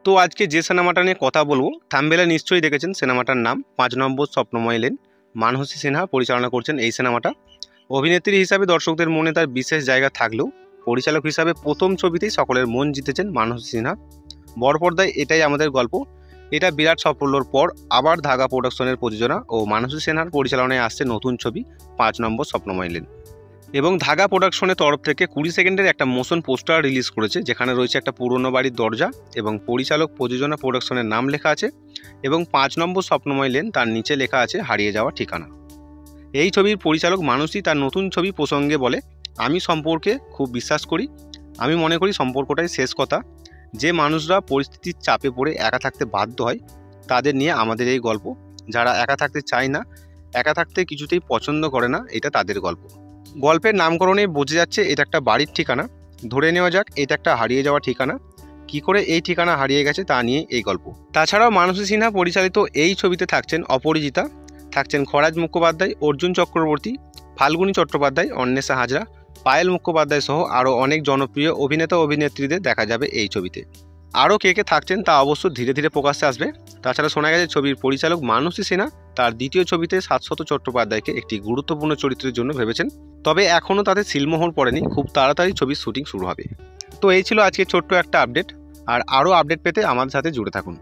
তো আজকে যে সিনেমাটা নিয়ে কথা বলবো থাম্বনেলে নিশ্চয়ই দেখেছেন সিনেমাটার নাম ৫ নম্বর স্বপ্নময় লেন। মানসী সিনহা পরিচালনা করছেন এই সিনেমাটা। অভিনেত্রী হিসাবে দর্শকদের মনে তার বিশেষ জায়গা থাকলেও পরিচালক হিসাবে প্রথম ছবিতেই সকলের মন জিতেছেন মানসী সিনহা। বড় পর্দায় এটাই আমাদের গল্প। এটা বিরাট সাফল্যর পর আবার ধাগা প্রোডাকশনের প্রযোজনা ও মানসী সিনহার পরিচালনায় আসছে নতুন ছবি ৫ নম্বর স্বপ্নময় লেন। এবং ধাগা প্রোডাকশনের তরফ থেকে ২০ সেকেন্ডের একটা মোশন পোস্টার রিলিজ করেছে, যেখানে রয়েছে একটা পুরনো বাড়ির দরজা এবং পরিচালক প্রযোজনা প্রোডাকশনের নাম লেখা আছে এবং ৫ নম্বর স্বপ্নময় লেন তার নিচে লেখা আছে হারিয়ে যাওয়া ঠিকানা। এই ছবির পরিচালক মানসী তার নতুন ছবি প্রসঙ্গে বলে, আমি সম্পর্কে খুব বিশ্বাস করি। আমি মনে করি সম্পর্কটাই শেষ কথা। যে মানুষরা পরিস্থিতির চাপে পড়ে একা থাকতে বাধ্য হয় তাদের নিয়ে আমাদের এই গল্প। যারা একা থাকতে চায় না, একা থাকতে কিছুতেই পছন্দ করে না, এটা তাদের গল্প। গল্পের নামকরণে বোঝা যাচ্ছে এটা একটা বাড়ির ঠিকানা। ধরে নেওয়া যাক এটা একটা হারিয়ে যাওয়া ঠিকানা। কি করে এই ঠিকানা হারিয়ে গেছে তা নিয়ে এই গল্প। তাছাড়াও মানসী সিনহা পরিচালিত এই ছবিতে থাকছেন অপরাজিতা, থাকছেন খরাজ মুখোপাধ্যায়, অর্জুন চক্রবর্তী, ফাল্গুনী চট্টোপাধ্যায়, অন্বেষা হাজরা, পায়েল মুখোপাধ্যায় সহ আরও অনেক জনপ্রিয় অভিনেতা অভিনেত্রীদের দেখা যাবে এই ছবিতে। আরও কে কে থাকছেন তা অবশ্য ধীরে ধীরে প্রকাশ্যে আসবে। তাছাড়া শোনা গেছে ছবির পরিচালক মানসী সিনহা তার দ্বিতীয় ছবিতে শাশ্বত চট্টোপাধ্যায়কে একটি গুরুত্বপূর্ণ চরিত্রের জন্য ভেবেছেন। তবে এখনও তাদের সিলমোহর পড়েনি, খুব তাড়াতাড়ি ছবির শুটিং শুরু হবে। তো এই ছিল আজকে ছোট্ট একটা আপডেট। আর আরও আপডেট পেতে আমাদের সাথে জুড়ে থাকুন।